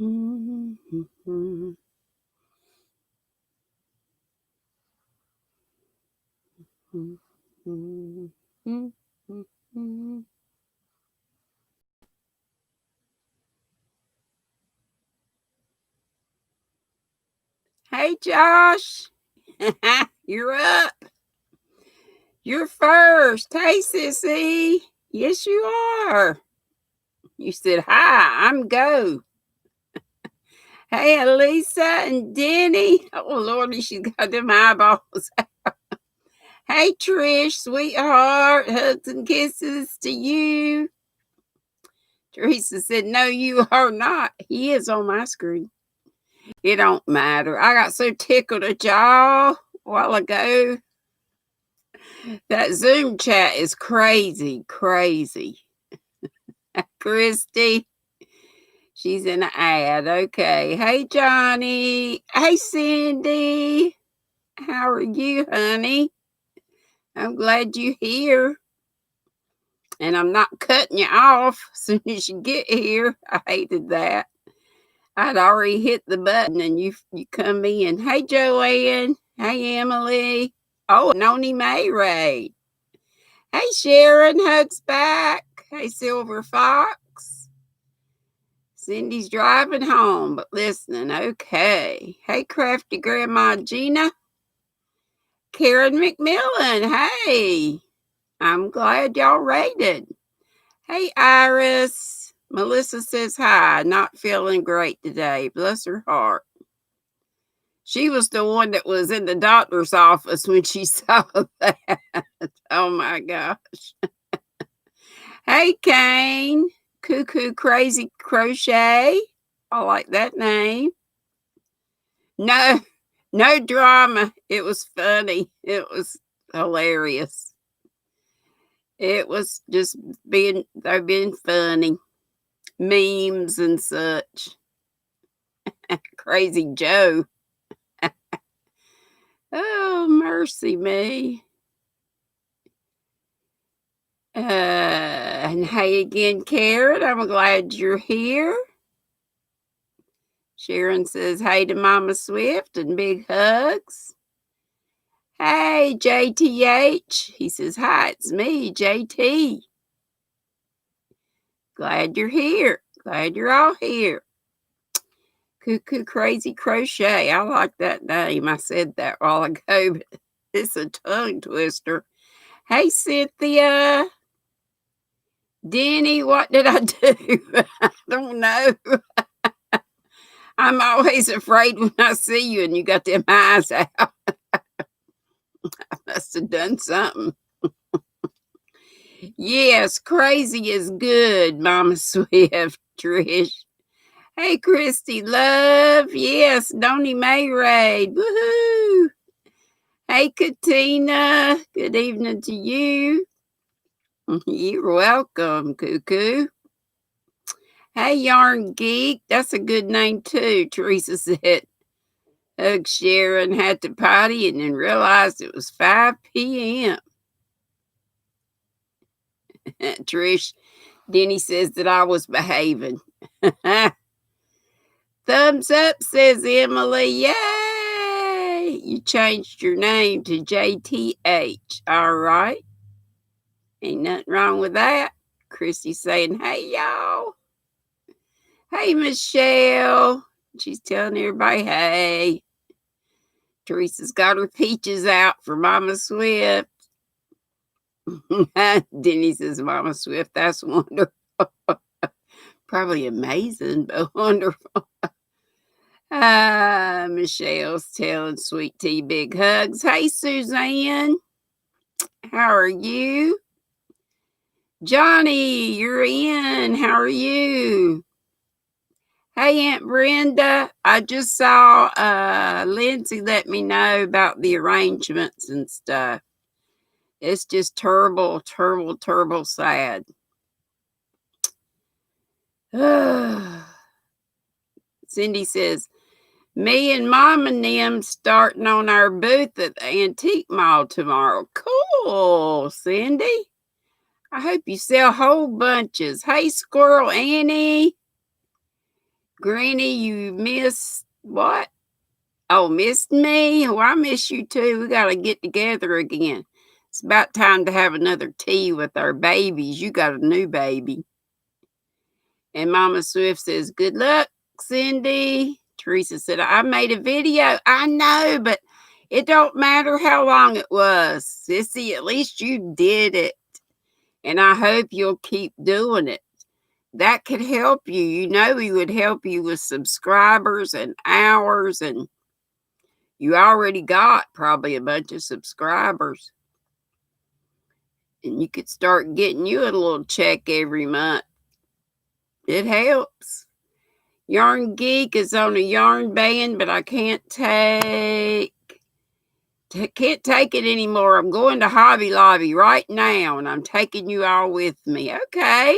Hey, Josh. You're up. You're first. Hey, sissy. Yes, you are. You said, hi, I'm Go. Hey, Elisa and Denny. Oh, Lordy, she's got them eyeballs. Hey, Trish, sweetheart. Hugs and kisses to you. Teresa said, no, you are not. He is on my screen. It don't matter. I got so tickled at y'all a while ago. That Zoom chat is crazy, crazy. Christy, she's in an ad. Okay. Hey, Johnny. Hey, Cindy. How are you, honey? I'm glad you're here. And I'm not cutting you off as soon as you get here. I hated that. I'd already hit the button and you come in. Hey, Joanne. Hey, Emily. Oh, Noni May Ray. Hey, Sharon. Hugs back. Hey, Silver Fox. Cindy's driving home, but listening. Okay. Hey, crafty Grandma Gina. Karen McMillan. Hey. I'm glad y'all rated. Hey, Iris. Melissa says hi. Not feeling great today. Bless her heart. She was the one that was in the doctor's office when she saw that. Oh, my gosh. Hey, Kane. Cuckoo Crazy Crochet. I like that name. No drama. It was funny. It was hilarious. It was just being funny. Memes and such. Crazy Joe. Oh, mercy me. And hey again, Karen. I'm glad you're here. Sharon says hey to Mama Swift and big hugs. Hey, JTH. He says, hi, it's me, JT. Glad you're here. Glad you're all here. Cuckoo Crazy Crochet. I like that name. I said that a while ago, but it's a tongue twister. Hey, Cynthia. Denny, what did I do? I don't know. I'm always afraid when I see you and you got them eyes out. I must have done something. Yes, crazy is good, Mama Swift, Trish. Hey, Christy, love. Yes, Donnie May Raid. Woohoo. Hey, Katina. Good evening to you. You're welcome, Cuckoo. Hey, Yarn Geek. That's a good name, too. Teresa said, hug Sharon, had to potty, and then realized it was 5 p.m. Trish, Denny says that I was behaving. Thumbs up, says Emily. Yay! You changed your name to JTH. All right. Ain't nothing wrong with that. Christy saying, hey, y'all. Hey, Michelle. She's telling everybody, hey. Teresa's got her peaches out for Mama Swift. Denny says, Mama Swift, that's wonderful. Probably amazing, but wonderful. Michelle's telling Sweet Tea big hugs. Hey, Suzanne. How are you? Johnny, you're in. How are you? Hey, Aunt Brenda. I just saw Lindsay let me know about the arrangements and stuff. It's just terrible, terrible, terrible sad. Cindy says, me and Mom and them starting on our booth at the Antique Mall tomorrow. Cool, Cindy. I hope you sell whole bunches. Hey, Squirrel Annie. Granny, you missed what? Oh, missed me? Well, I miss you too. We got to get together again. It's about time to have another tea with our babies. You got a new baby. And Mama Swift says, good luck, Cindy. Teresa said, I made a video. I know, but it don't matter how long it was. Sissy, at least you did it. And I hope you'll keep doing it. That could help you. You know, we would help you with subscribers and hours, and you already got probably a bunch of subscribers. And you could start getting you a little check every month. It helps. Yarn Geek is on a yarn ban, but I can't take it anymore. I'm going to Hobby Lobby right now, and I'm taking you all with me. Okay.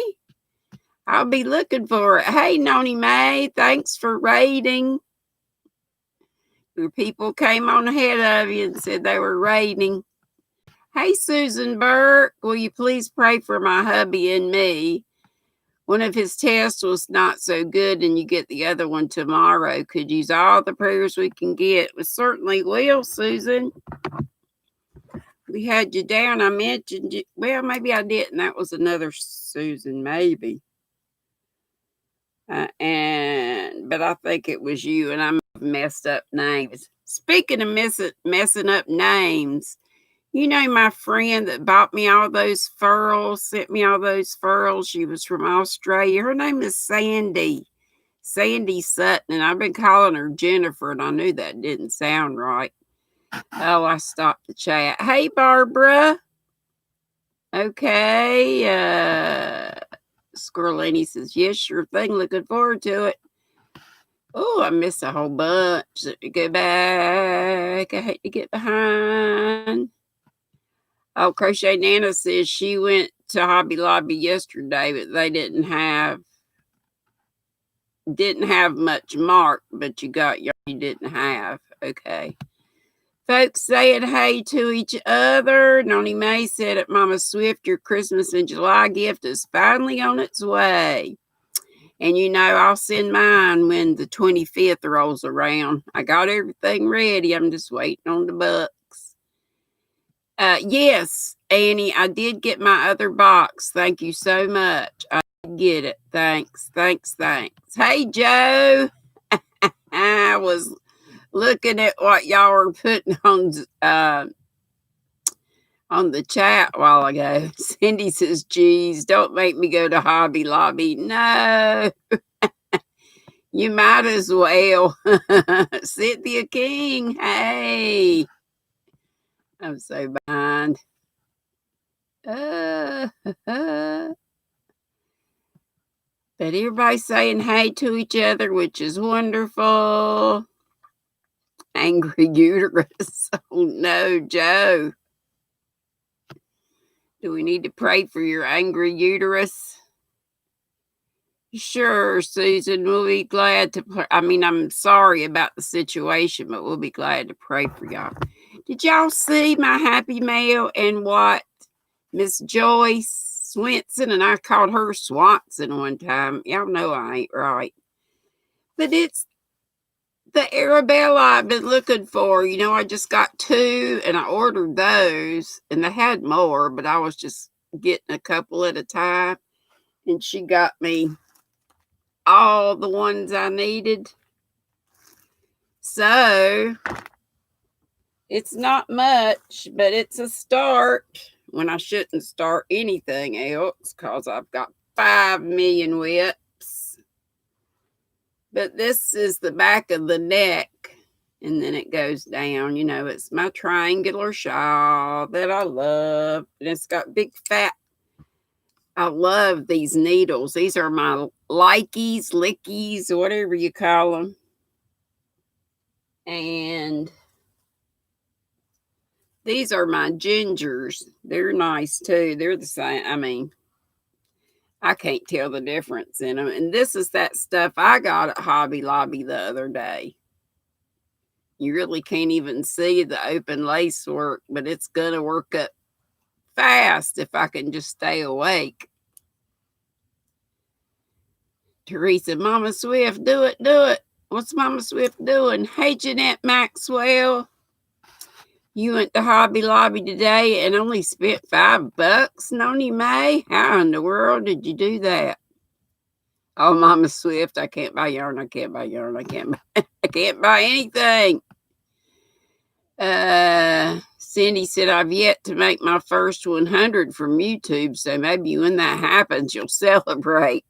I'll be looking for it. Hey, Noni May, thanks for raiding. Your people came on ahead of you and said they were raiding. Hey, Susan Burke, will you please pray for my hubby and me? One of his tests was not so good, and you get the other one tomorrow. Could use all the prayers we can get. We certainly will, Susan. We had you down. I mentioned you. Well, maybe I didn't. That was another Susan, maybe. But I think it was you, and I messed up names. Speaking of messing up names, you know my friend that bought me all those furls, sent me all those furls. She was from Australia. Her name is Sandy Sutton, and I've been calling her Jennifer, and I knew that didn't sound right. Oh, I stopped the chat. Hey, Barbara. Okay. Squirrelini says, yes, sure thing. Looking forward to it. Oh, I missed a whole bunch. Let me go back. I hate to get behind. Oh, Crochet Nana says she went to Hobby Lobby yesterday, but they didn't have much marked, but you got you didn't have. Okay. Folks saying hey to each other. Noni May said at Mama Swift, your Christmas in July gift is finally on its way. And you know, I'll send mine when the 25th rolls around. I got everything ready. I'm just waiting on the bucks. Yes, Annie, I did get my other box. Thank you so much. I did get it. Thanks. Hey, Joe. I was looking at what y'all were putting on the chat a while ago. Cindy says, geez, don't make me go to Hobby Lobby. No, you might as well. Cynthia King, hey. I'm so behind. But everybody's saying hey to each other, which is wonderful. Angry uterus. Oh no, Joe. Do we need to pray for your angry uterus? Sure, Susan. We'll be glad to pray. I mean, I'm sorry about the situation, but we'll be glad to pray for y'all. Did y'all see my happy mail and what Miss Joyce Swenson, and I called her Swanson one time. Y'all know I ain't right. But it's the Arabella I've been looking for. You know, I just got 2 and I ordered those, and they had more, but I was just getting a couple at a time. And she got me all the ones I needed. So it's not much, but it's a start when I shouldn't start anything else because I've got 5 million whips. But this is the back of the neck, and then it goes down. You know, it's my triangular shawl that I love, and it's got big fat. I love these needles. These are my likies, lickies, whatever you call them. And these are my gingers. They're nice too. They're the same. I mean, I can't tell the difference in them. And this is that stuff I got at Hobby Lobby the other day. You really can't even see the open lace work, but it's going to work up fast if I can just stay awake. Teresa, Mama Swift, do it, do it. What's Mama Swift doing? Hey, Jeanette Maxwell. You went to Hobby Lobby today and only spent $5, Noni May? How in the world did you do that? Oh, Mama Swift, I can't buy yarn. I can't buy yarn. I can't buy anything. Cindy said, I've yet to make my first 100 from YouTube, so maybe when that happens, you'll celebrate.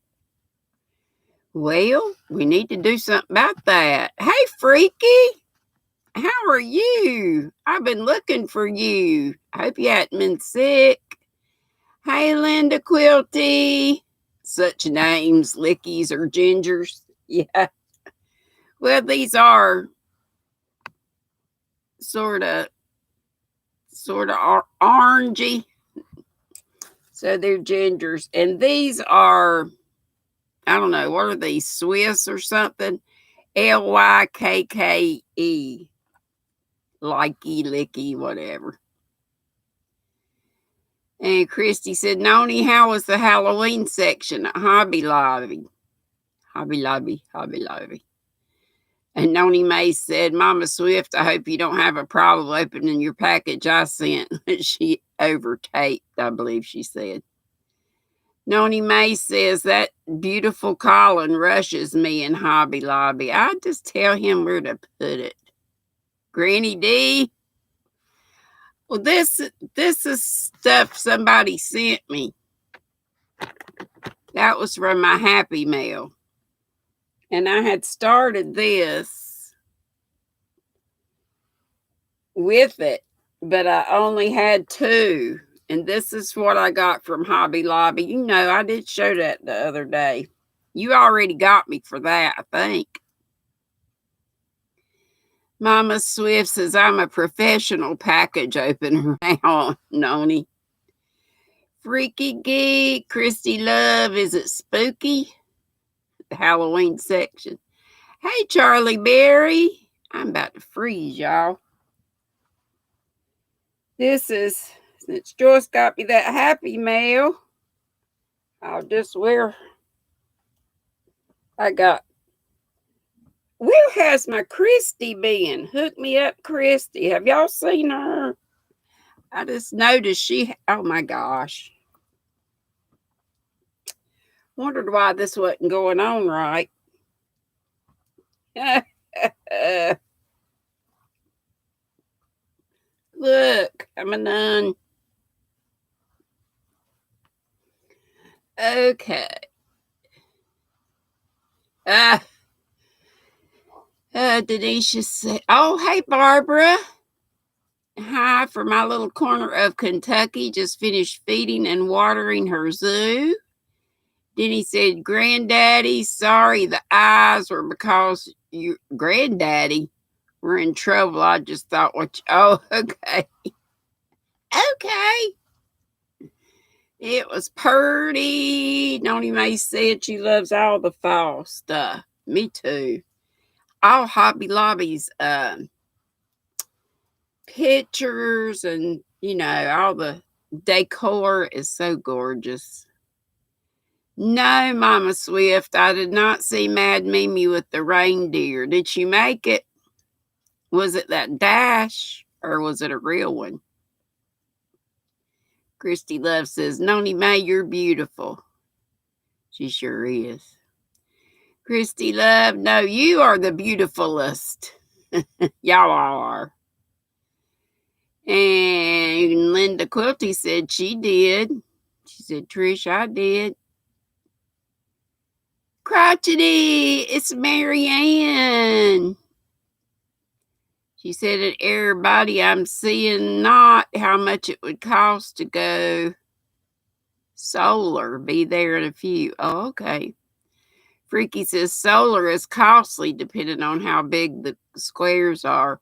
Well, we need to do something about that. Hey, Freaky, how are you? I've been looking for you. I hope you hadn't been sick. Hey, Linda Quilty. Such names, Lickies or Gingers. Yeah. Well, these are sort of orangey. So they're Gingers. And these are, I don't know, what are these, Swiss or something? Lykke. Likey, licky, whatever. And Christy said, Noni, how was the Halloween section at Hobby Lobby? Hobby Lobby. And Noni May said, Mama Swift, I hope you don't have a problem opening your package I sent. She overtaped, I believe she said. Noni May says, that beautiful Colin rushes me in Hobby Lobby. I just tell him where to put it. GrannyDee. Well, this is stuff somebody sent me. That was from my Happy Mail. And I had started this with it, but I only had 2. And this is what I got from Hobby Lobby. You know, I did show that the other day. You already got me for that, I think. Mama Swift says, I'm a professional package opener now, Noni. Freaky Geek, Christy Love, is it spooky? The Halloween section. Hey, Charlie Berry. I'm about to freeze, y'all. This is, since Joyce got me that Happy Mail, I'll just wear, where has my Christy been? Hook me up, Christy. Have y'all seen her? I just noticed oh my gosh. Wondered why this wasn't going on right. Look, I'm a nun. Okay. Denisha said, oh, hey, Barbara. Hi, from my little corner of Kentucky. Just finished feeding and watering her zoo. Denny said, Granddaddy, sorry, the eyes were because you, Granddaddy, were in trouble. I just thought, oh, okay. Okay. It was purty. Noni May said she loves all the fall stuff. Me too. All Hobby Lobby's pictures and, you know, all the decor is so gorgeous. No, Mama Swift, I did not see Mad Mimi with the reindeer. Did she make it? Was it that dash or was it a real one? Christy Love says, Noni May, you're beautiful. She sure is. Christy Love, no, you are the beautifulest. Y'all are. And Linda Quilty said she did. She said, Trish, I did. Crotchety, it's Marianne. She said, at everybody, I'm seeing not how much it would cost to go solar. Be there in a few. Oh, okay. Freaky says solar is costly depending on how big the squares are.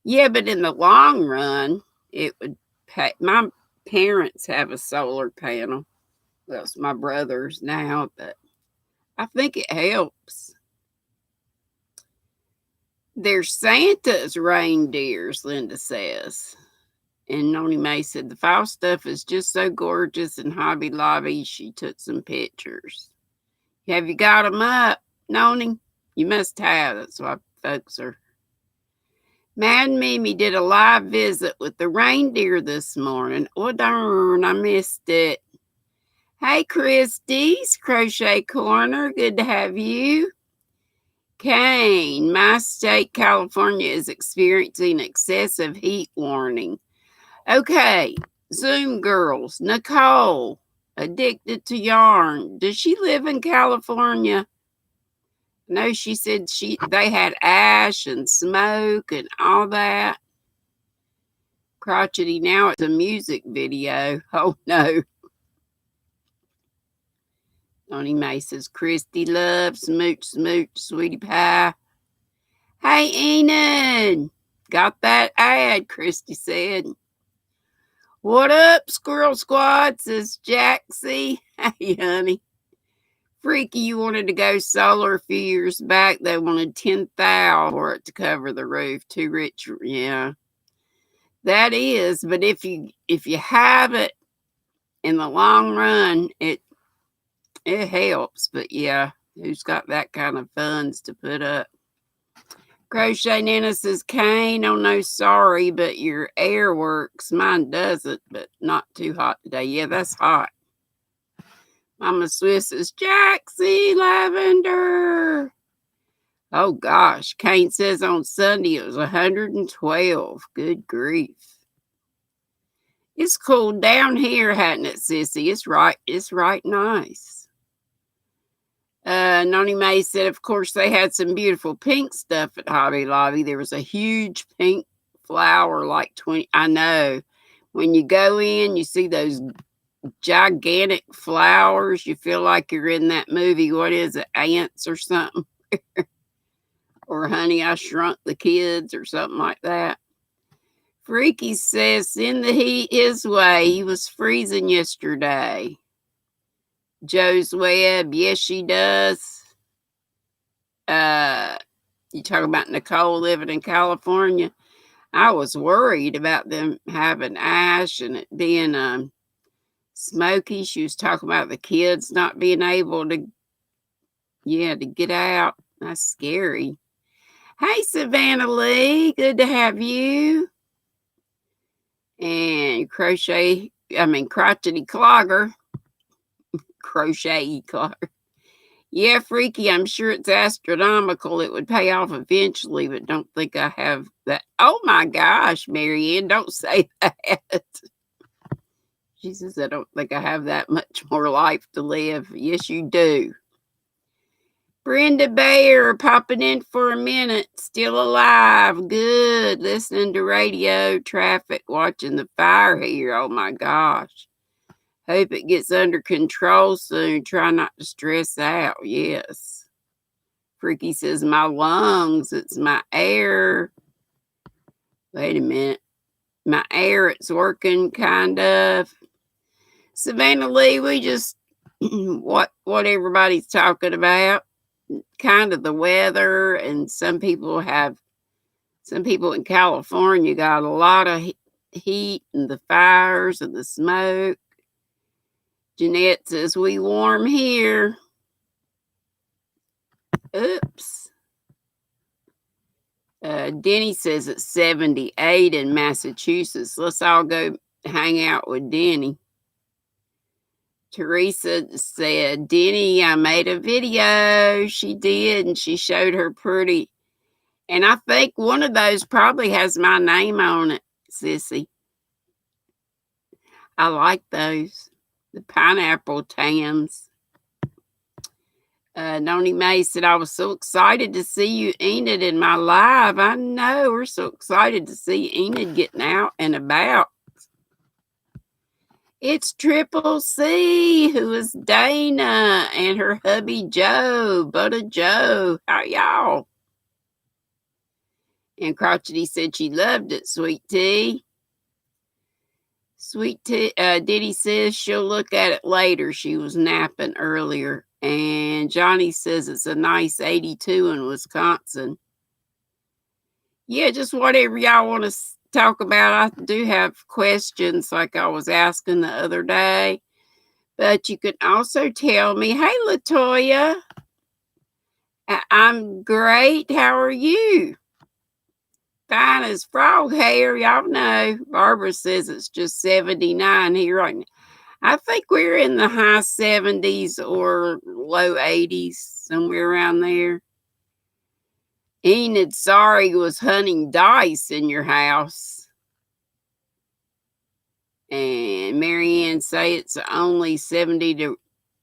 Yeah, but in the long run, it would pay. My parents have a solar panel. Well, it's my brother's now, but I think it helps. They're Santa's reindeers, Linda says. And Noni May said, the fall stuff is just so gorgeous in Hobby Lobby. She took some pictures. Have you got 'em up, Noni? You must have. That's why folks are. Mad Mimi did a live visit with the reindeer this morning. Oh, darn, I missed it. Hey, Christy's Crochet Corner. Good to have you. Kane, my state, California, is experiencing excessive heat warning. Okay, Zoom girls. Nicole, addicted to yarn. Does she live in California? No, she said they had ash and smoke and all that. Crotchety, now it's a music video. Oh no. Donnie Mae says, Christy loves smooch, smooch, sweetie pie. Hey, Enid. Got that ad, Christy said. What up, Squirrel Squad, says Jaxie. Hey, honey. Freaky, you wanted to go solar a few years back. They wanted $10,000 for it to cover the roof. Too rich, yeah. That is, but if you have it in the long run, it helps. But yeah, who's got that kind of funds to put up? Crochet Nana says, Kane, oh no, sorry, but your air works. Mine doesn't, but not too hot today. Yeah, that's hot. Mama Swiss says, Jaxie, lavender. Oh gosh, Kane says on Sunday it was 112. Good grief. It's cooled down here, hadn't it, Sissy? It's right nice. Noni Mae said, of course, they had some beautiful pink stuff at Hobby Lobby. There was a huge pink flower, like 20. I know. When you go in, you see those gigantic flowers. You feel like you're in that movie. What is it? Ants or something? Or Honey, I Shrunk the Kids or something like that. Freaky says, send the heat his way. He was freezing yesterday. Joe's Web, yes, she does. You talk about Nicole living in California. I was worried about them having ash and it being smoky. She was talking about the kids not being able to get out. That's scary. Hey, Savannah Lee, good to have you. And Crotchety Clogger. Crochet Clogger. Yeah, Freaky, I'm sure it's astronomical. It would pay off eventually, but don't think I have that. Oh my gosh, Marianne, don't say that. She says, I don't think I have that much more life to live. Yes, you do. Brenda Bayer popping in for a minute. Still alive. Good. Listening to radio, traffic, watching the fire here. Oh my gosh. Hope it gets under control soon. Try not to stress out. Yes. Freaky says, my lungs. It's my air. Wait a minute. My air, it's working kind of. Savannah Lee, we just, what everybody's talking about. Kind of the weather, and some people in California got a lot of heat and the fires and the smoke. Jeanette says, we warm here. Oops. Denny says it's 78 in Massachusetts. Let's all go hang out with Denny. Teresa said, Denny, I made a video. She did, and she showed her pretty. And I think one of those probably has my name on it, Sissy. I like those. The pineapple Tams. Noni Mae said, I was so excited to see you, Enid, in my live. I know, we're so excited to see Enid getting out and about. It's Triple C, who is Dana, and her hubby Joe, Butter Joe. How y'all? And Crotchety said she loved it, Sweet Tea. Sweet Tea, Diddy says she'll look at it later. She was napping earlier. And Johnny says it's a nice 82 in Wisconsin. Yeah, just whatever y'all want to talk about. I do have questions like I was asking the other day. But you can also tell me, "Hey, Latoya, I'm great. How are you?" Fine as frog hair, y'all know. Barbara says it's just 79 here right now. I think we're in the high 70s or low 80s, somewhere around there. Enid, sorry, was hunting dice in your house. And Marianne say it's only 70 to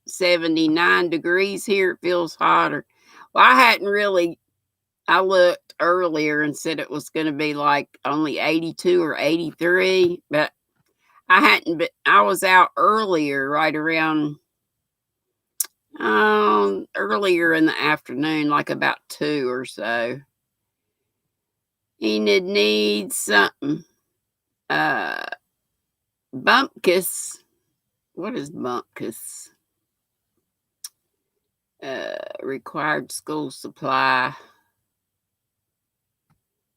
79 degrees here. It feels hotter. Well, I looked earlier and said it was going to be like only 82 or 83, but I hadn't been, I was out earlier, right around, earlier in the afternoon, like about 2 or so. Enid needs something. Uh, Bumpkus. What is Bumpkus? Required school supply.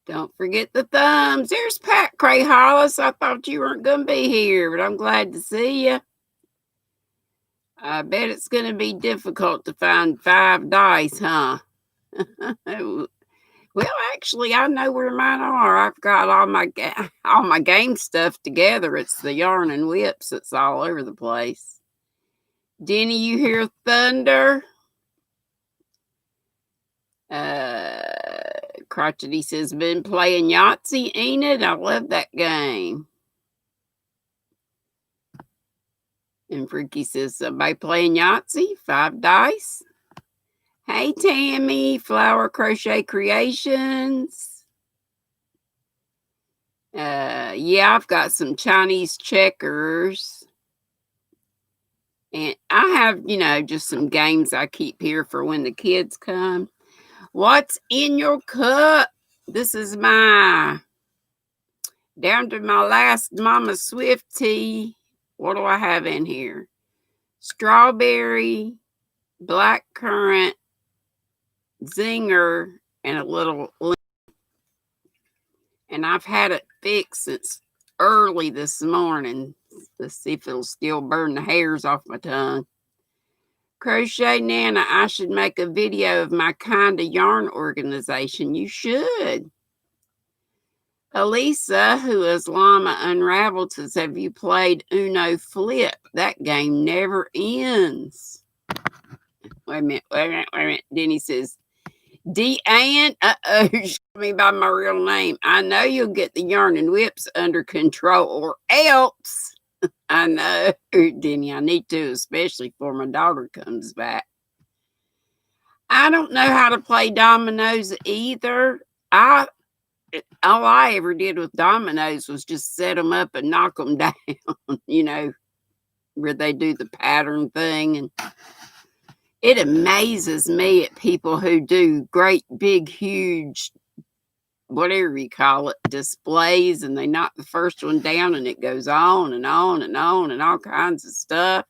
Don't forget the thumbs. There's Pat Cray Hollis. I thought you weren't going to be here, but I'm glad to see you. I bet it's going to be difficult to find 5 dice, huh? Well, actually, I know where mine are. I've got all my game stuff together. It's the yarn and whips that's all over the place. Denny, you hear thunder? Crotchety says, been playing Yahtzee, Enid. I love that game. And Freaky says, somebody playing Yahtzee? 5 dice. Hey, Tammy, Flower Crochet Creations. Yeah, I've got some Chinese checkers. And I have, just some games I keep here for when the kids come. What's in your cup? This is my down to my last Mama Swift tea. What do I have in here? Strawberry, black currant, zinger, and a little lemon. And I've had it fixed since early this morning. Let's see if it'll still burn the hairs off my tongue. Crochet Nana, I should make a video of my kind of yarn organization. You should. Elisa, who is Llama Unraveled, says, have you played Uno Flip? That game never ends. Wait a minute. Denny says, Deanne, she called me by my real name. I know you'll get the yarn and whips under control or else. I know, Denny, I need to, especially before my daughter comes back. I don't know how to play dominoes either. All I ever did with dominoes was just set them up and knock them down, where they do the pattern thing. And it amazes me at people who do great, big, huge, whatever you call it, displays, and they knock the first one down and it goes on and on and on and all kinds of stuff.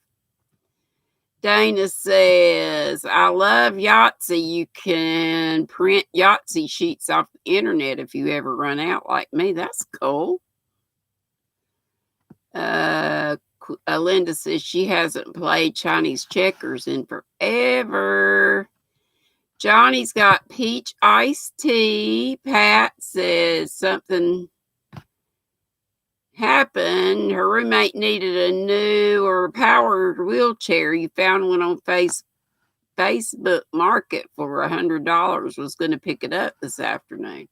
Dana says, I love Yahtzee. You can print Yahtzee sheets off the internet if you ever run out like me. That's cool. Linda says she hasn't played Chinese checkers in forever. Johnny's got peach iced tea. Pat says something happened. Her roommate needed a new or powered wheelchair. You found one on Facebook Market for $100. Was going to pick it up this afternoon.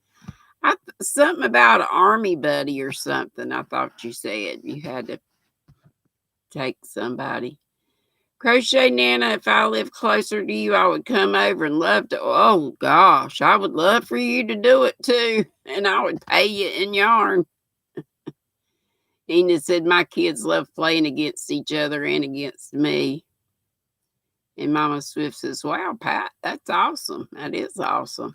Something about an army buddy or something. I thought you said you had to take somebody. Crochet Nana, if I lived closer to you, I would come over and love to. Oh gosh, I would love for you to do it too, and I would pay you in yarn. Enid said my kids love playing against each other and against me. And Mama Swift says, wow, Pat, that's awesome. That is awesome.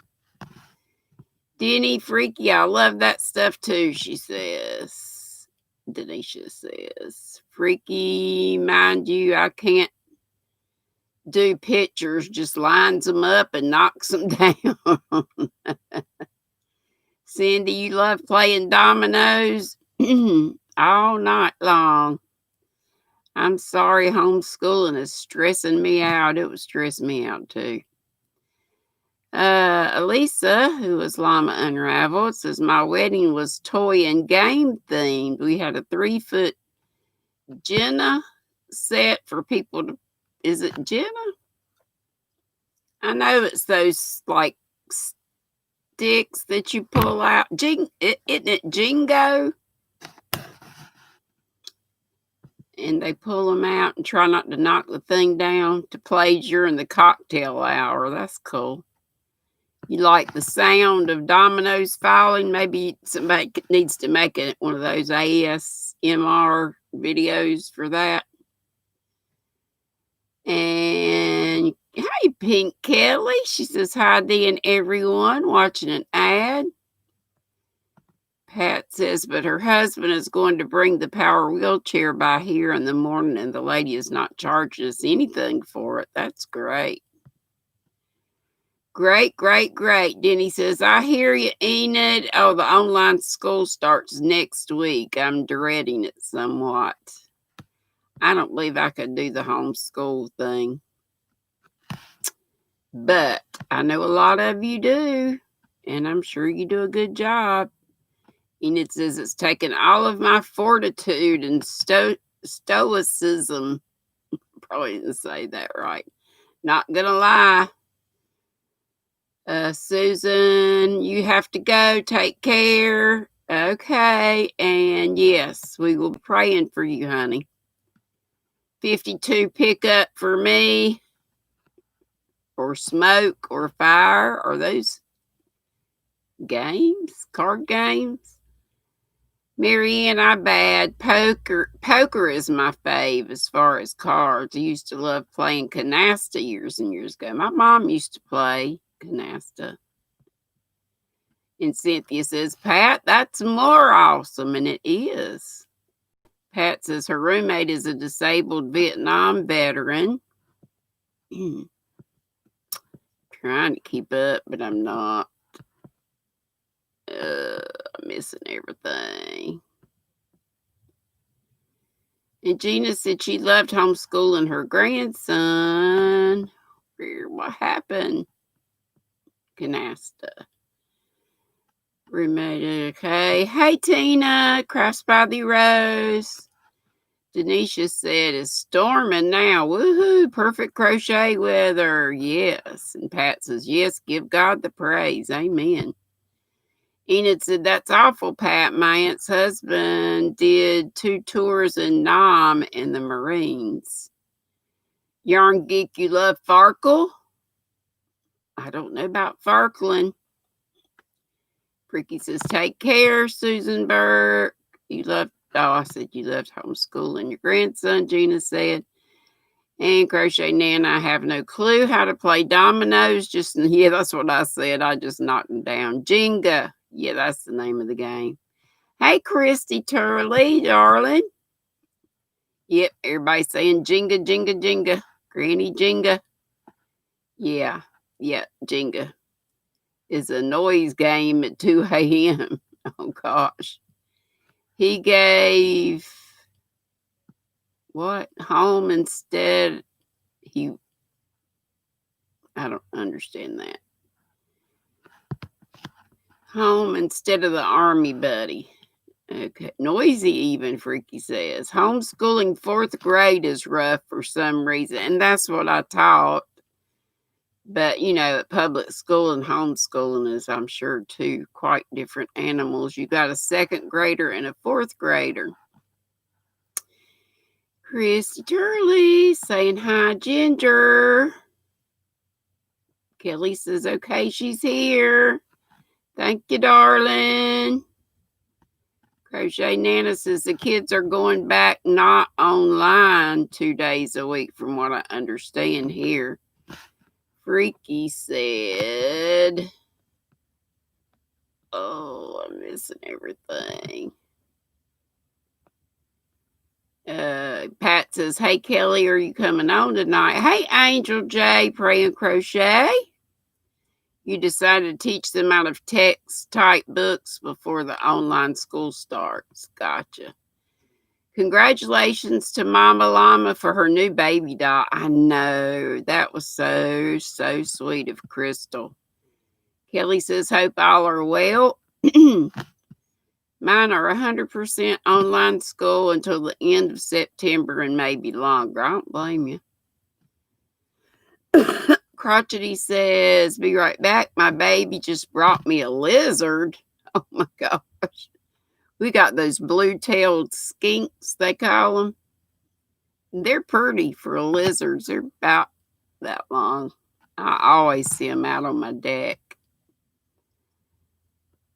Denny, Freaky, I love that stuff too, she says. Denisha says, Freaky, mind you, I can't do pictures, just lines them up and knocks them down. Cindy, you love playing dominoes all night long. I'm sorry homeschooling is stressing me out. It was stressing me out too. Elisa, who was Llama Unraveled, says my wedding was toy and game themed. We had a 3-foot Jenna set for people to. Is it Jenna? I know it's those like sticks that you pull out. Isn't it Jingo? And they pull them out and try not to knock the thing down to play during the cocktail hour. That's cool. You like the sound of dominoes falling? Maybe somebody needs to make one of those ASMR videos for that. And hey, Pink Kelly. She says, hi, Dee and everyone watching an ad. Pat says, but her husband is going to bring the power wheelchair by here in the morning, and the lady is not charging us anything for it. That's great. Great, great, great. Denny says, I hear you, Enid. Oh, the online school starts next week. I'm dreading it somewhat. I don't believe I could do the homeschool thing. But I know a lot of you do, and I'm sure you do a good job. Enid says, it's taken all of my fortitude and stoicism. Probably didn't say that right. Not gonna lie. Susan, you have to go. Take care. Okay. And yes, we will be praying for you, honey. 52 pickup for me. Or smoke or fire. Are those games? Card games? Marianne, I bad. Poker is my fave as far as cards. I used to love playing canasta years and years ago. My mom used to play canasta. And Cynthia says, Pat, that's more awesome. And it is. Pat says her roommate is a disabled Vietnam veteran. Trying to keep up, but I'm not. I'm missing everything. And Gina said she loved homeschooling her grandson. What happened? Canasta. Roommate, okay. Hey, Tina. Crafts by the Rose. Denisha said it's storming now. Woohoo. Perfect crochet weather. Yes. And Pat says, yes, give God the praise. Amen. Enid said, that's awful, Pat. My aunt's husband did 2 tours in Nam in the Marines. Yarn Geek, you love Farkle? I don't know about Farkling. Pricky says, take care, Susan Burke. I said you loved homeschooling your grandson, Gina said. And Crochet Nan, I have no clue how to play dominoes. Yeah, that's what I said. I just knocked them down. Jenga. Yeah, that's the name of the game. Hey, Christy Turley, darling. Yep, everybody's saying Jenga, Jenga, Jenga. Granny Jenga. Yeah, Jenga is a noise game at 2 a.m. Oh, gosh. He gave what? Home instead. I don't understand that. Home instead of the army buddy. Okay. Noisy even, Freaky says. Homeschooling 4th grade is rough for some reason. And that's what I taught. But, at public school and homeschooling is, I'm sure, 2 quite different animals. You got a 2nd grader and a 4th grader. Christy Turley saying hi, Ginger. Kelly says, okay, she's here. Thank you, darling. Crochet Nana says the kids are going back not online 2 days a week from what I understand here. Freaky said, oh, I'm missing everything. Pat says, hey, Kelly, are you coming on tonight? Hey, Angel J, Pray and Crochet. You decided to teach them out of text type books before the online school starts. Gotcha. Congratulations to Mama Llama for her new baby doll. I know. That was so, so sweet of Crystal. Kelly says, hope all are well. Mine are 100% online school until the end of September and maybe longer. I don't blame you. Crotchety says, be right back. My baby just brought me a lizard. Oh my gosh. We got those blue-tailed skinks, they call them. They're pretty for lizards. They're about that long. I always see them out on my deck.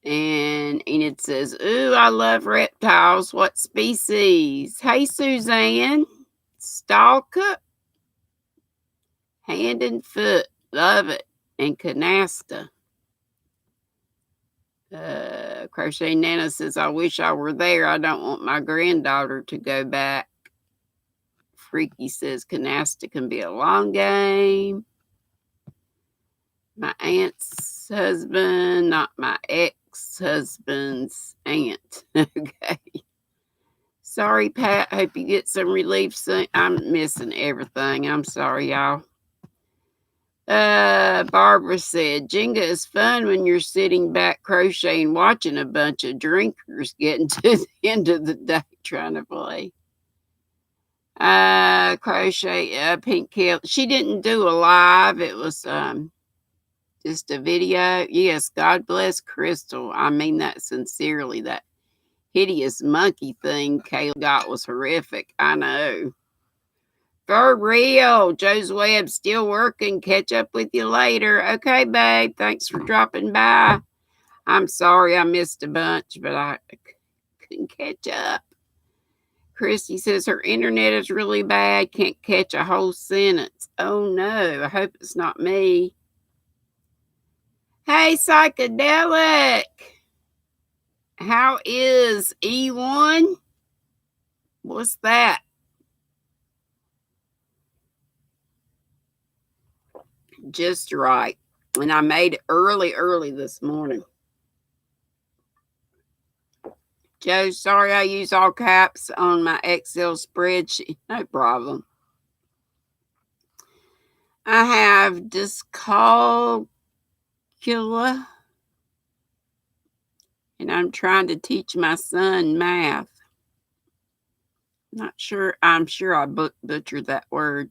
And Enid says, ooh, I love reptiles. What species? Hey, Suzanne. Stalker. Hand and foot. Love it. And canasta. Crochet Nana says, I wish I were there. I don't want my granddaughter to go back. Freaky says, canasta can be a long game. My aunt's husband, not my ex-husband's aunt. Okay. Sorry, Pat. Hope you get some relief soon. I'm missing everything. I'm sorry, y'all. Barbara said, Jenga is fun when you're sitting back crocheting, watching a bunch of drinkers getting to the end of the day trying to play. Crochet, Pink Kelly. She didn't do a live. It was just a video. Yes, God bless Crystal. I mean that sincerely. That hideous monkey thing Kayla got was horrific. I know. For real. Joe's Web still working. Catch up with you later. Okay, babe. Thanks for dropping by. I'm sorry I missed a bunch, but I couldn't catch up. Christy says her internet is really bad. Can't catch a whole sentence. Oh, no. I hope it's not me. Hey, Psychedelic. How is E1? What's that? Just right. And I made it early this morning. Joe, sorry I use all caps on my Excel spreadsheet. No problem. I have dyscalculia. And I'm trying to teach my son math. Not sure. I'm sure I butchered that word.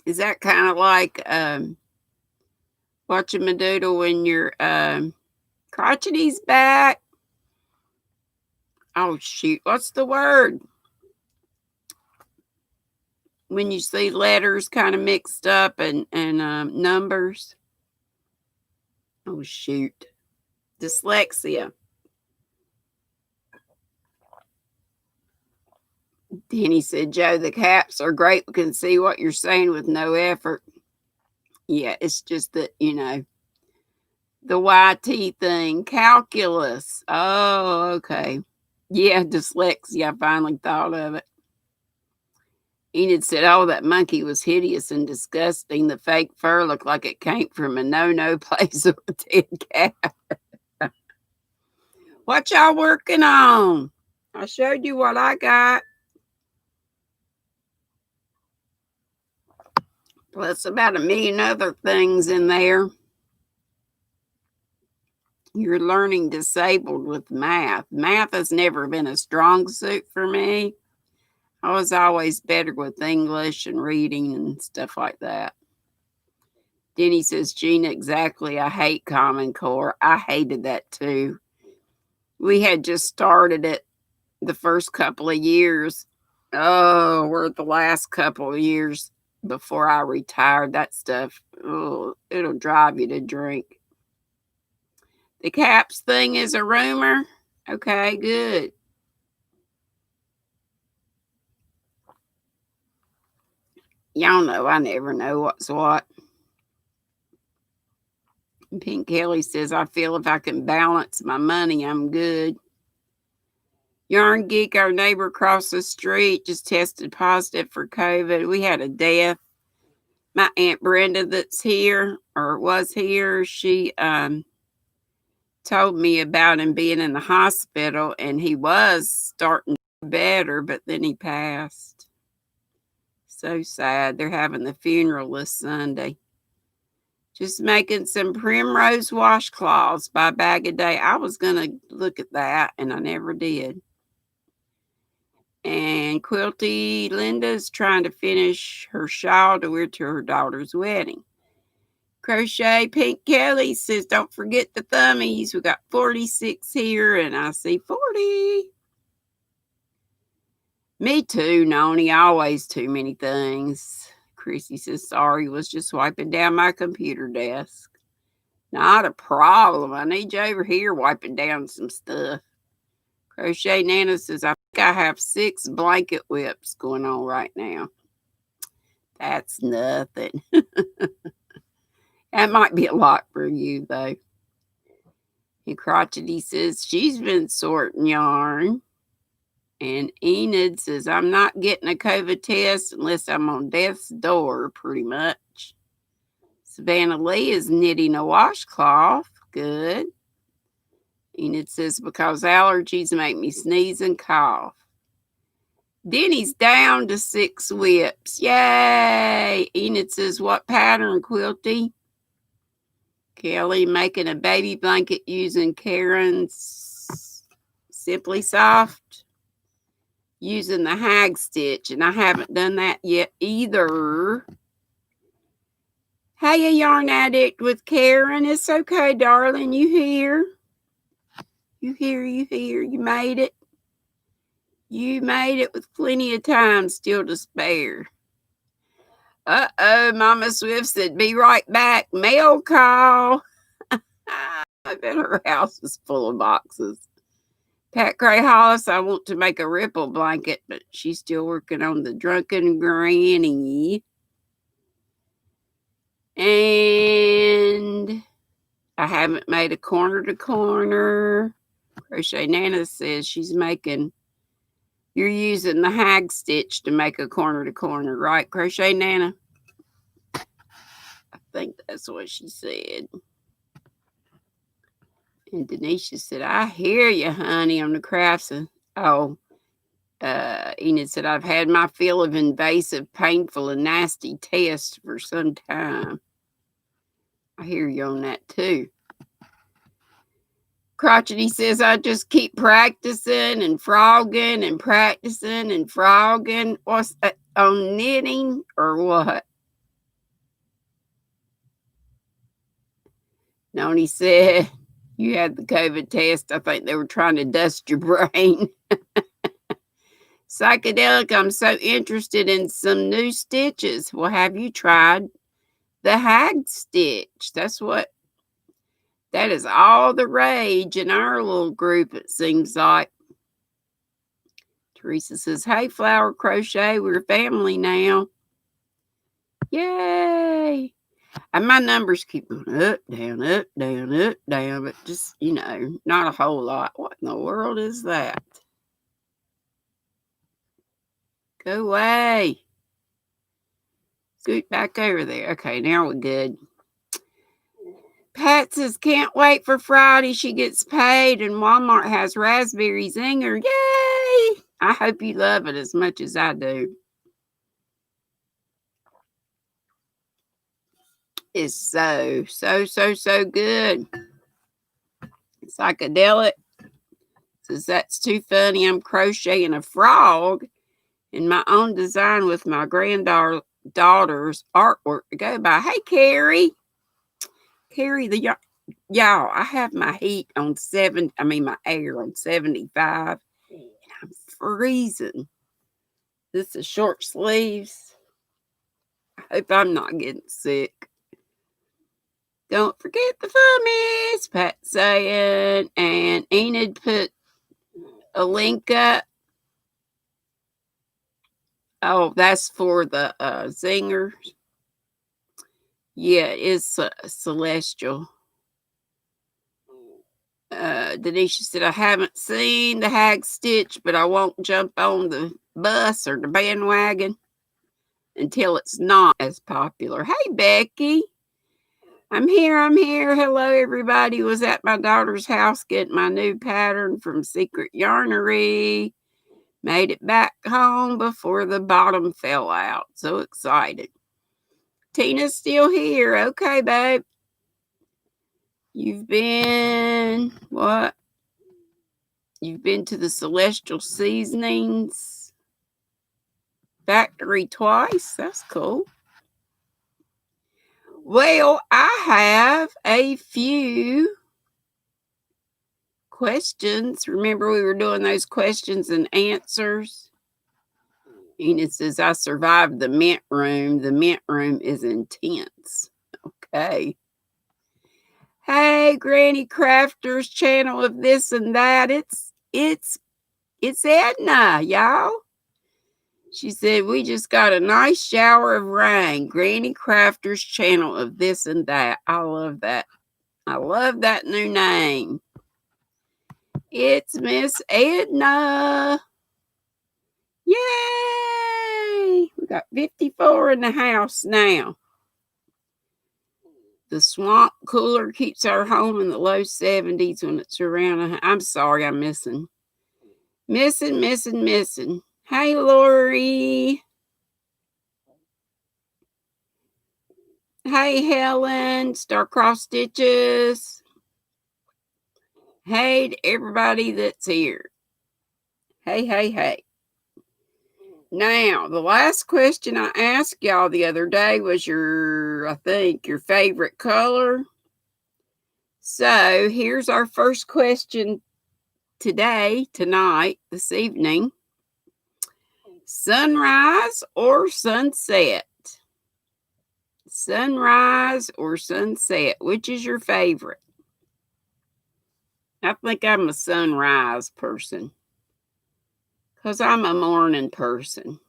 Is that kind of like watching a doodle when your crotchety's back? Oh, shoot. What's the word? When you see letters kind of mixed up and numbers. Oh, shoot. Dyslexia. Danny said, Joe, the caps are great. We can see what you're saying with no effort. Yeah, it's just that, the YT thing, calculus. Oh, okay. Yeah, dyslexia. I finally thought of it. Enid said, oh, that monkey was hideous and disgusting. The fake fur looked like it came from a no-no place or a dead cat. What y'all working on? I showed you what I got. Plus about 1 million other things in there. You're learning disabled with math. Math has never been a strong suit for me. I was always better with English and reading and stuff like that. Denny says, Gina, exactly. I hate Common Core. I hated that too. We had just started it the first couple of years. Oh, we're the last couple of years before I retired. That stuff, oh, it'll drive you to drink. The caps thing is a rumor. Okay, good. Y'all know I never know what's what. Pink Kelly says, I feel if I can balance my money, I'm good. Yarn Geek, our neighbor across the street, just tested positive for COVID. We had a death. My Aunt Brenda that's here, or was here, she told me about him being in the hospital, and he was starting to better, but then he passed. So sad. They're having the funeral this Sunday. Just making some primrose washcloths by Bag a Day. I was going to look at that, and I never did. And Quilty Linda's trying to finish her shawl to wear to her daughter's wedding. Crochet Pink Kelly says, don't forget the thummies. We got 46 here, and I see 40. Me too, Noni. Always too many things. Chrissy says, sorry, was just wiping down my computer desk. Not a problem. I need you over here wiping down some stuff. Crochet Nana says, I think I have 6 blanket whips going on right now. That's nothing. That might be a lot for you, though. And Crotchety says, she's been sorting yarn. And Enid says, I'm not getting a COVID test unless I'm on death's door, pretty much. Savannah Lee is knitting a washcloth. Good. Enid says, because allergies make me sneeze and cough. Denny's down to 6 whips. Yay! Enid says, what pattern, Quilty? Kelly making a baby blanket using Karen's Simply Soft. Using the hag stitch, and I haven't done that yet either. Hey, a yarn addict with Karen. It's okay, darling. You here? You here, you here. You made it. You made it with plenty of time still to spare. Uh-oh, Mama Swift said, be right back. Mail call. I bet her house is full of boxes. Pat Gray Hollis, I want to make a ripple blanket, but she's still working on the drunken granny. And I haven't made a corner to corner. Crochet Nana says she's making, you're using the hag stitch to make a corner to corner, right, Crochet Nana? I think that's what she said. And Denisha said, I hear you, honey, on the crafts. Enid said, I've had my fill of invasive, painful, and nasty tests for some time. I hear you on that, too. Crotchety says, I just keep practicing and frogging and practicing and frogging. What's that, on knitting or what? Noni said, you had the COVID test. I think they were trying to dust your brain. Psychedelic, I'm so interested in some new stitches. Well, have you tried the hag stitch? That is all the rage in our little group, it seems like. Teresa says, hey, Flower Crochet, we're family now. Yay. And my numbers keep going up, down, up, down, up, down, but just, not a whole lot. What in the world is that? Go away. Scoot back over there. Okay, now we're good. Pat says, can't wait for Friday. She gets paid and Walmart has raspberry zinger. Yay! I hope you love it as much as I do. It's so good. Psychedelic says, that's too funny. I'm crocheting a frog in my own design with my granddaughter's artwork to go by. Hey, Carrie, y'all, I have my heat on my air on 75, and I'm freezing. This is short sleeves. I hope I'm not getting sick. Don't forget the fummies, Pat saying, and Enid put a link up. Oh, that's for the zingers. Yeah, it's Celestial. Denisha said, I haven't seen the hag stitch, but I won't jump on the bus or the bandwagon until it's not as popular. Hey, Becky. I'm here. Hello, everybody. Was at my daughter's house getting my new pattern from Secret Yarnery. Made it back home before the bottom fell out. So excited. Tina's still here. Okay, babe. You've been what? You've been to the Celestial Seasonings factory twice. That's cool. Well, I have a few questions. Remember, we were doing those questions and answers? And it says, I survived the mint room. The mint room is intense. Okay. Hey, Granny Crafter's channel of this and that. It's Edna, y'all. She said, we just got a nice shower of rain. Granny Crafter's channel of this and that. I love that. I love that new name. It's Miss Edna. Yay! We got 54 in the house now. The swamp cooler keeps our home in the low 70s when it's around. I'm sorry, I'm missing. Missing. Hey, Lori. Hey, Helen. Star-crossed stitches. Hey to everybody that's here. Hey. Now, the last question I asked y'all the other day was your favorite color. So here's our first question tonight, this evening. Sunrise or sunset? Sunrise or sunset? Which is your favorite? I think I'm a sunrise person. Because I'm a morning person.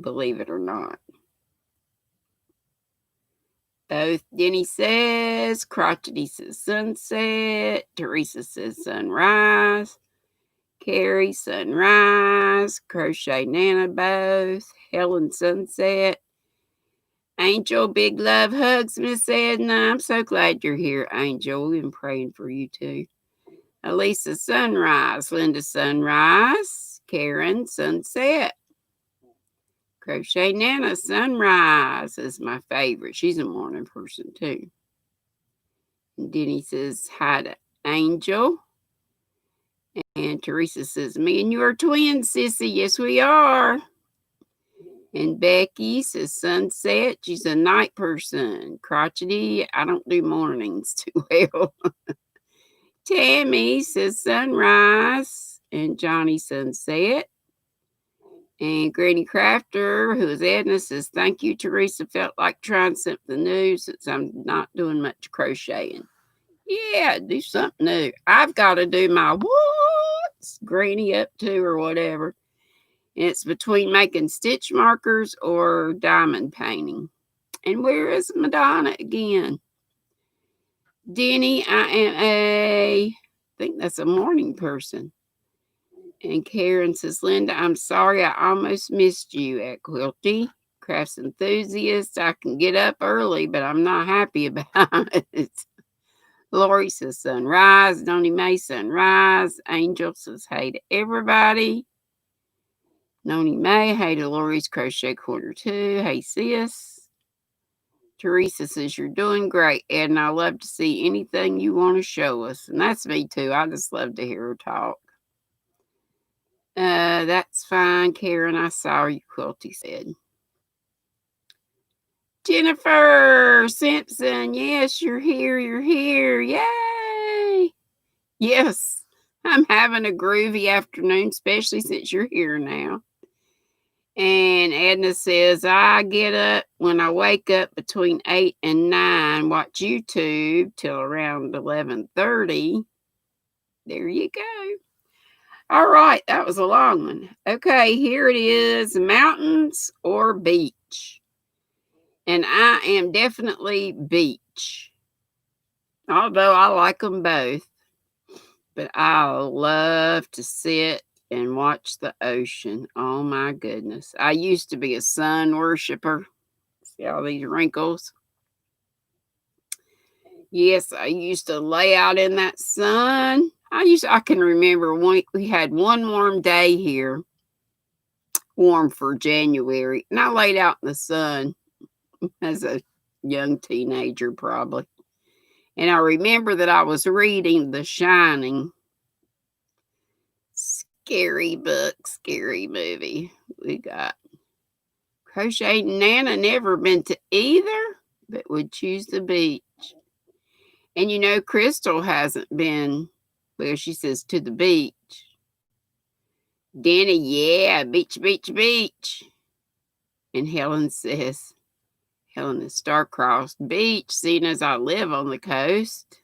Believe it or not. Both Denny says, Crotchety says sunset, Teresa says sunrise, Carrie sunrise, Crochet Nana both, Helen sunset, Angel big love hugs, Miss Edna. I'm so glad you're here, Angel. We've been praying for you too. Elisa sunrise, Linda sunrise, Karen sunset. Crochet Nana sunrise is my favorite. She's a morning person too. And Denny says hi to Angel. And Teresa says, me and you are twins, sissy. Yes, we are. And Becky says sunset. She's a night person. Crotchety, I don't do mornings too well. Tammy says sunrise. And Johnny sunset. And Granny Crafter, who is Edna, says, thank you, Teresa. Felt like trying something new since I'm not doing much crocheting. Yeah, do something new. I've got to do my what's Granny up to or whatever. And it's between making stitch markers or diamond painting. And where is Madonna again? Denny, I think that's a morning person. And Karen says, Linda, I'm sorry I almost missed you at Quilty. Crafts enthusiast. I can get up early, but I'm not happy about it. Lori says sunrise. Donnie Mae sunrise. Angel says hey to everybody. Noni Mae, hey to Lori's Crochet Corner too. Hey sis. Teresa says you're doing great, Ed, and I love to see anything you want to show us. And that's me too. I just love to hear her talk. That's fine, Karen. I saw you, Quilty said. Jennifer Simpson, yes, you're here. Yay! Yes, I'm having a groovy afternoon, especially since you're here now. And Edna says, I get up when I wake up between 8 and 9, watch YouTube till around 11:30. There you go. All right, that was a long one. Okay, here it is, mountains or beach. And I am definitely beach. Although I like them both. But I love to sit and watch the ocean. Oh my goodness. I used to be a sun worshiper. See all these wrinkles? Yes, I used to lay out in that sun. I can remember we had one warm day here, warm for January, and I laid out in the sun as a young teenager, probably. And I remember that I was reading The Shining. Scary book, scary movie. We got Crochet Nana never been to either, but would choose the beach. And you know, Crystal hasn't been, well, she says to the beach. Danny, yeah, beach, beach, beach. And Helen says, Helen is star-crossed, beach, seeing as I live on the coast.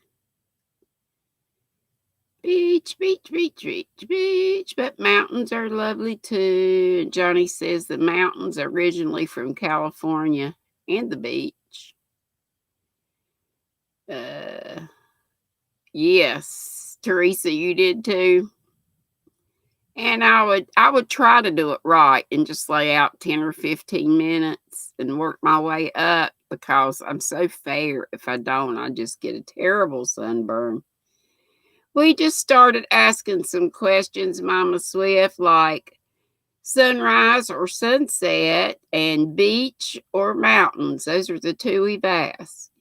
Beach, beach, beach, beach, beach, but mountains are lovely too. And Johnny says the mountains are originally from California and the beach. Yes, Teresa, you did too. And I would try to do it right and just lay out 10 or 15 minutes and work my way up because I'm so fair. If I don't, I just get a terrible sunburn. We just started asking some questions, Mama Swift, like sunrise or sunset and beach or mountains. Those are the two we've asked.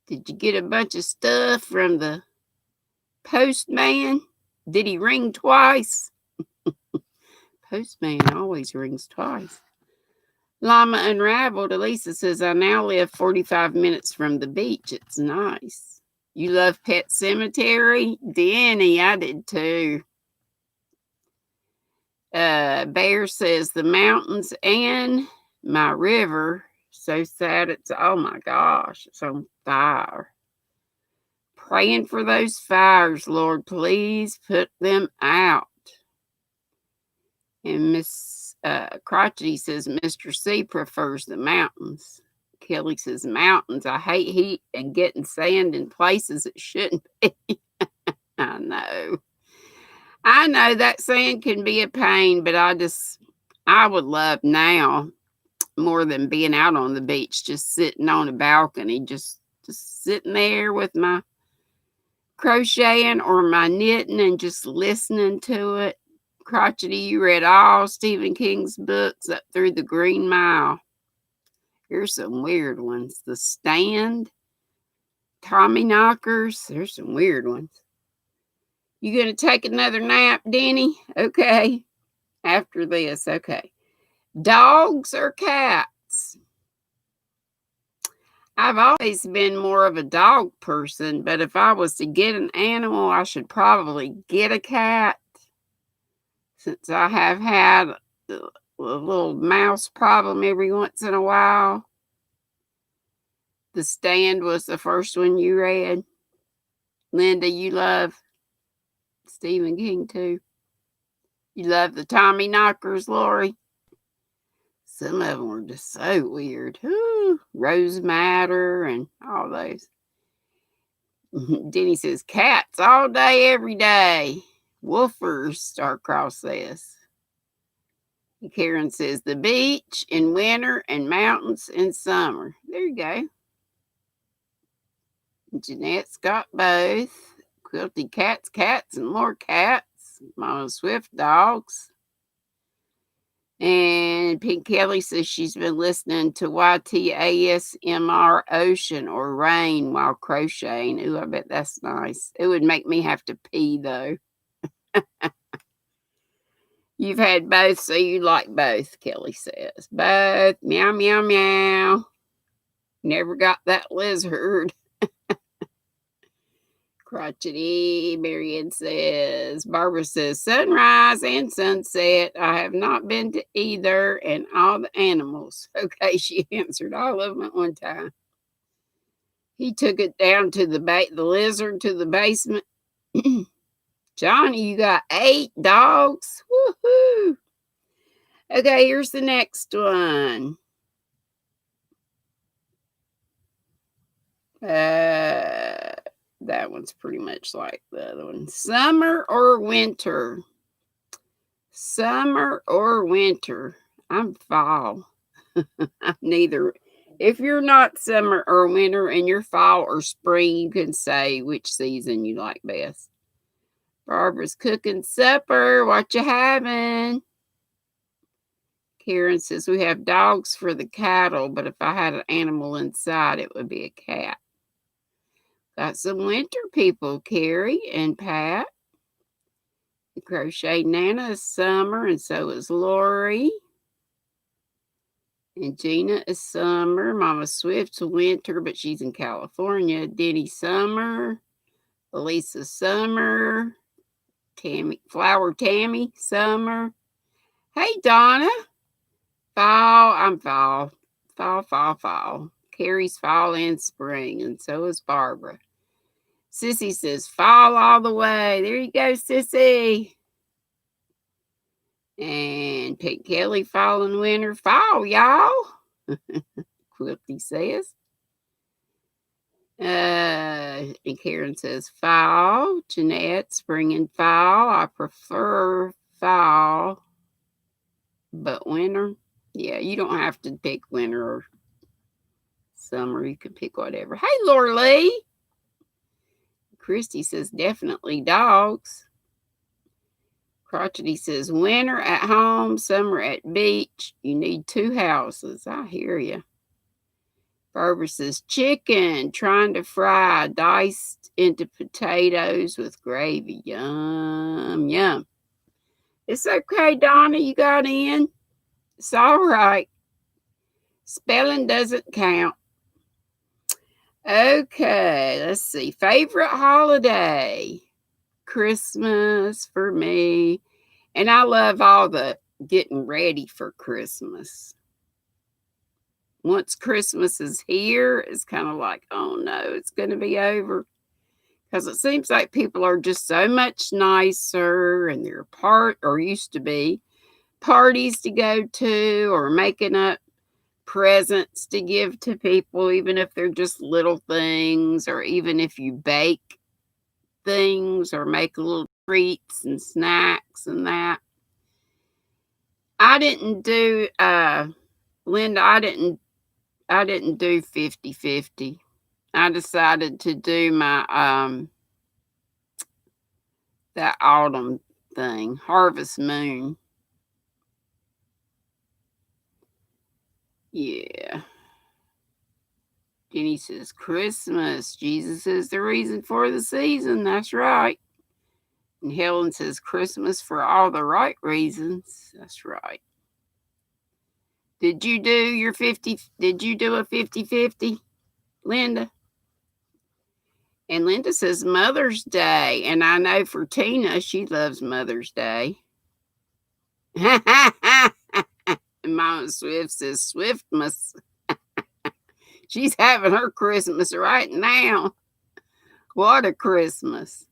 Did you get a bunch of stuff from the postman? Did he ring twice? Postman always rings twice. Llama Unraveled, Elisa says, I now live 45 minutes from the beach. It's nice. You love Pet Cemetery? Danny, I did too. Bear says, the mountains and my river. So sad it's, oh my gosh, it's on fire. Praying for those fires, Lord, please put them out. And Miss Crotchety says, Mr. C prefers the mountains. Kelly says, mountains. I hate heat and getting sand in places it shouldn't be. I know that sand can be a pain, but I would love now more than being out on the beach, just sitting on a balcony, just sitting there with my crocheting or my knitting and just listening to it. Crotchety, you read all Stephen King's books up through the Green Mile. Here's some weird ones. The Stand, Tommy Knockers. There's some weird ones. You gonna take another nap, Denny? Okay. After this, okay. Dogs or cats? I've always been more of a dog person, but if I was to get an animal, I should probably get a cat. Since I have had a little mouse problem every once in a while. The Stand was the first one you read. Linda, you love Stephen King too. You love the Tommy Knockers, Lori. Some of them were just so weird. Ooh, Rose Madder and all those. Denny says, cats all day, every day. Woofers, Starcross says. Karen says, the beach in winter and mountains in summer. There you go. Jeanette's got both. Quilty cats, and more cats. Mama Swift, dogs. And Pink Kelly says she's been listening to YTASMR Ocean or Rain while crocheting. Ooh, I bet that's nice. It would make me have to pee, though. You've had both, so you like both, Kelly says. Both. Meow, meow, meow. Never got that lizard. Crotchety, Marianne says. Barbara says, sunrise and sunset. I have not been to either, and all the animals. Okay, she answered all of them at one time. He took it down to the lizard to the basement. Johnny, you got 8 dogs? Woohoo! Okay, here's the next one. That one's pretty much like the other one. Summer or winter? Summer or winter? I'm fall. I'm neither If you're not summer or winter and you're fall or spring, you can say which season you like best. Barbara's cooking supper. What you having? Karen says we have dogs for the cattle, but if I had an animal inside, it would be a cat. Got some winter people, Carrie and Pat. Crochet Nana is summer, and so is Lori. And Gina is summer. Mama Swift's winter, but she's in California. Denny summer. Elisa summer. Flower Tammy summer. Hey Donna. Fall. I'm fall. Fall. Carrie's fall and spring, and so is Barbara. Sissy says fall all the way. There you go, Sissy. And Pink Kelly, fall and winter. Fall, y'all. Quilty says. And Karen says fall. Jeanette, spring and fall. I prefer fall, but winter. Yeah, you don't have to pick winter or summer. You can pick whatever. Hey, Laura Lee. Christy says definitely dogs. Crotchety says winter at home, summer at beach. You need 2 houses. I hear you. Barbara says chicken, trying to fry, diced into potatoes with gravy. Yum, yum. It's okay, Donna, you got in. It's all right. Spelling doesn't count. Okay, let's see. Favorite holiday? Christmas for me. And I love all the getting ready for Christmas. Once Christmas is here, it's kind of like, oh no, it's going to be over. Because it seems like people are just so much nicer, and they're used to be, parties to go to, or making up presents to give to people, even if they're just little things, or even if you bake things or make little treats and snacks and that. I didn't do Linda, I didn't do 50-50. I decided to do my that autumn thing, Harvest Moon. Yeah. Jenny says Christmas. Jesus is the reason for the season. That's right. And Helen says Christmas for all the right reasons. That's right. Did you do a 50-50, Linda? And Linda says Mother's Day. And I know for Tina, she loves Mother's Day. And Mama Swift says Swiftmas. She's having her Christmas right now. What a Christmas.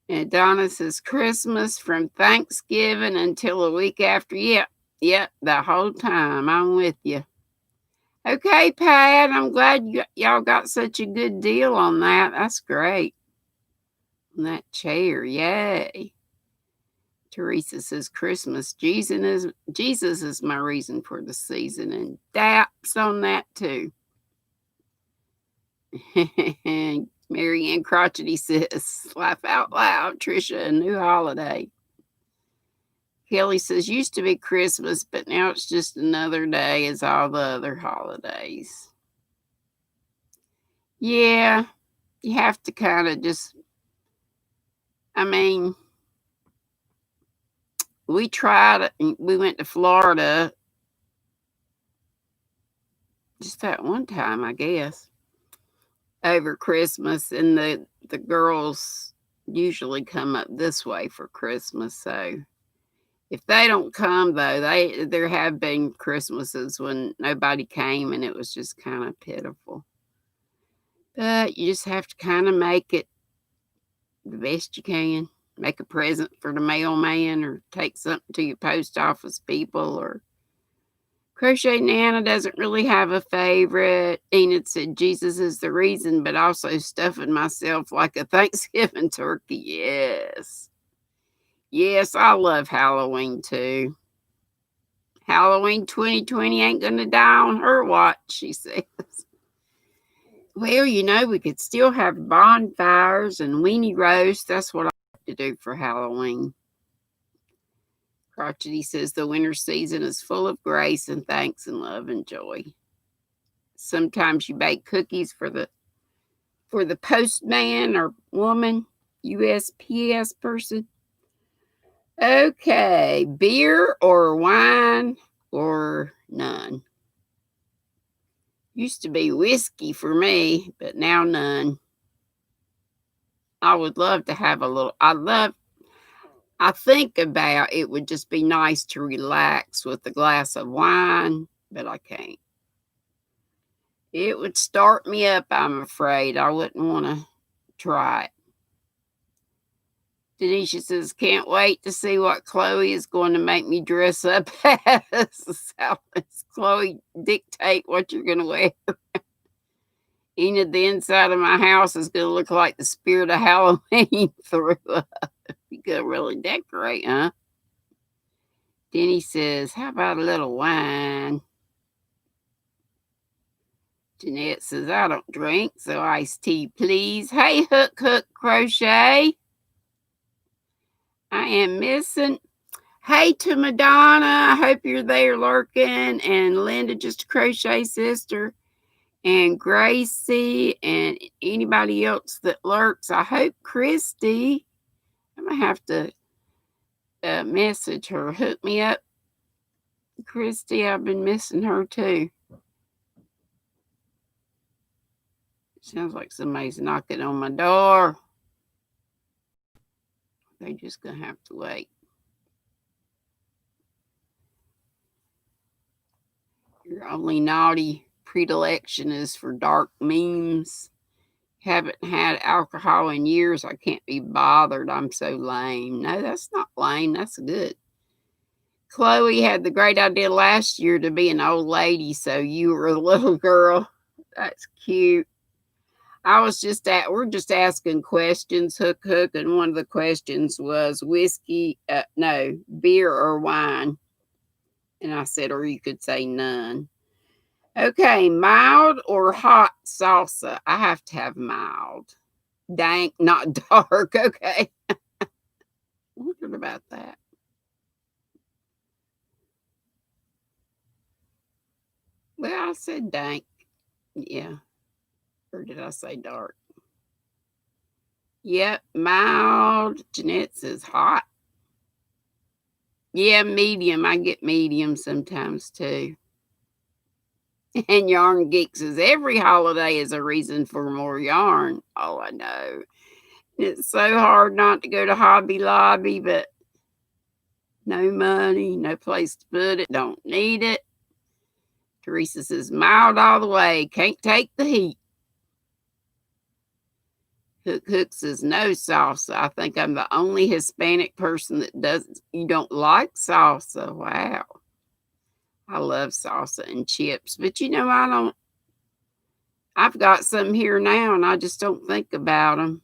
And Donna says Christmas from Thanksgiving until a week after. Yep, the whole time. I'm with you. Okay, Pat, I'm glad y'all got such a good deal on that. That's great. On that chair, yay. Teresa says Christmas. Jesus is my reason for the season, and Daps on that too. And Mary Ann Crotchety says, laugh out loud, Trisha, a new holiday. Kelly says, used to be Christmas, but now it's just another day as all the other holidays. Yeah, you have to kind of just, we tried, we went to Florida just that one time, I guess, over Christmas, and the girls usually come up this way for Christmas, so if they don't come, though, there have been Christmases when nobody came, and it was just kind of pitiful. But you just have to kind of make it the best you can. Make a present for the mailman, or take something to your post office people, or Crochet Nana doesn't really have a favorite. Enid said Jesus is the reason, but also stuffing myself like a Thanksgiving turkey. Yes. Yes, I love Halloween too. Halloween 2020 ain't gonna die on her watch, she says. Well, we could still have bonfires and weenie roasts. That's what I like to do for Halloween. Crotchety says the winter season is full of grace and thanks and love and joy. Sometimes you bake cookies for the postman or woman, USPS person. Okay, beer or wine or none. Used to be whiskey for me, but now none. I would love to have a little. I think about it would just be nice to relax with a glass of wine, but I can't. It would start me up, I'm afraid. I wouldn't want to try it. Denisha says, can't wait to see what Chloe is going to make me dress up as. Chloe, dictate what you're going to wear. Enid, the inside of my house is going to look like the spirit of Halloween threw up. You could really decorate, huh? Denny says, how about a little wine? Jeanette says, I don't drink, so iced tea, please. Hey, Hook Crochet. I am missing. Hey to Madonna. I hope you're there lurking. And Linda, just a crochet sister. And Gracie and anybody else that lurks. I hope Christy. I'm going to have to message her. Hook me up. Christy, I've been missing her too. Sounds like somebody's knocking on my door. They're just going to have to wait. Your only naughty predilection is for dark memes. Haven't had alcohol in years. I can't be bothered. I'm so lame. No, that's not lame. That's good. Chloe had the great idea last year to be an old lady, so you were a little girl. That's cute. We're just asking questions, Hook, and one of the questions was beer or wine. And I said, or you could say none. Okay, mild or hot salsa? I have to have mild. Dank, not dark. Okay. Wondered about that. Well, I said dank. Yeah. Or did I say dark? Yep, mild. Jeanette says hot. Yeah, medium. I get medium sometimes too. And Yarn Geek says every holiday is a reason for more yarn. Oh, I know. It's so hard not to go to Hobby Lobby, but no money, no place to put it, don't need it. Teresa says mild all the way, can't take the heat. Hook says no salsa. I think I'm the only Hispanic person that you don't like salsa. Wow. I love salsa and chips, but I've got some here now and I just don't think about them.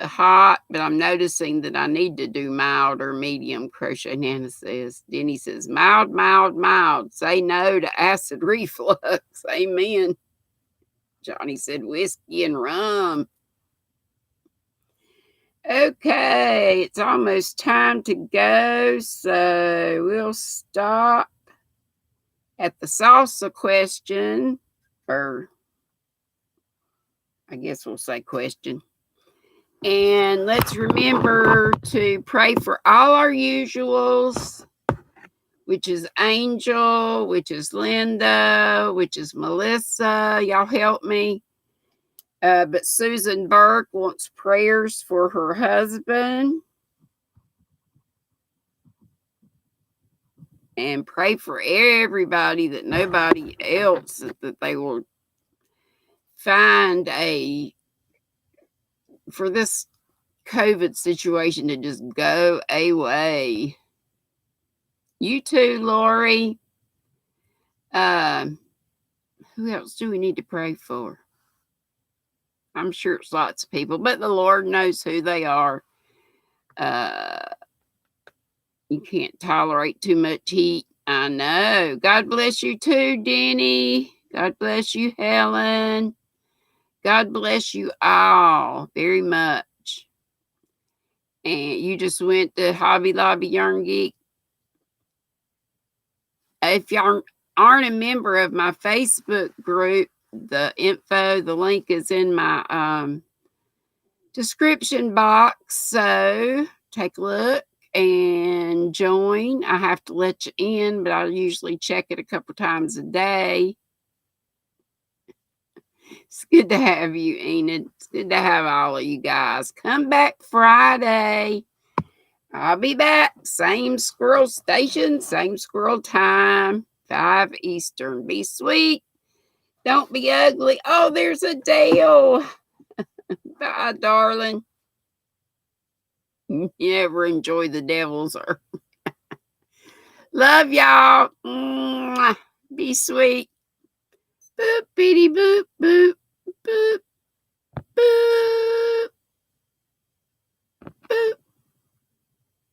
Hot, but I'm noticing that I need to do mild or medium, Crochet Nana says. Denny says mild, mild, mild. Say no to acid reflux. Amen. Johnny said whiskey and rum. Okay, it's almost time to go, so we'll stop at the salsa question, or I guess we'll say question. And let's remember to pray for all our usuals, which is Angel, which is Linda, which is Melissa. Y'all help me. But Susan Burke wants prayers for her husband. And pray for everybody that nobody else, that they will find for this COVID situation to just go away. You too, Lori. Who else do we need to pray for? I'm sure it's lots of people, but the Lord knows who they are. You can't tolerate too much heat. I know. God bless you too, Denny. God bless you, Helen. God bless you all very much. And you just went to Hobby Lobby Yarn Geek. If y'all aren't a member of my Facebook group, the link is in my description box. So take a look and join. I have to let you in, but I usually check it a couple times a day. It's good to have you, Enid. It's good to have all of you guys. Come back Friday. I'll be back. Same squirrel station, same squirrel time, 5 Eastern. Be sweet. Don't be ugly. Oh, there's a Dale. Bye, darling. You ever enjoy the devil's earth? Love y'all. Mwah. Be sweet. Boop, bitty, boop, boop.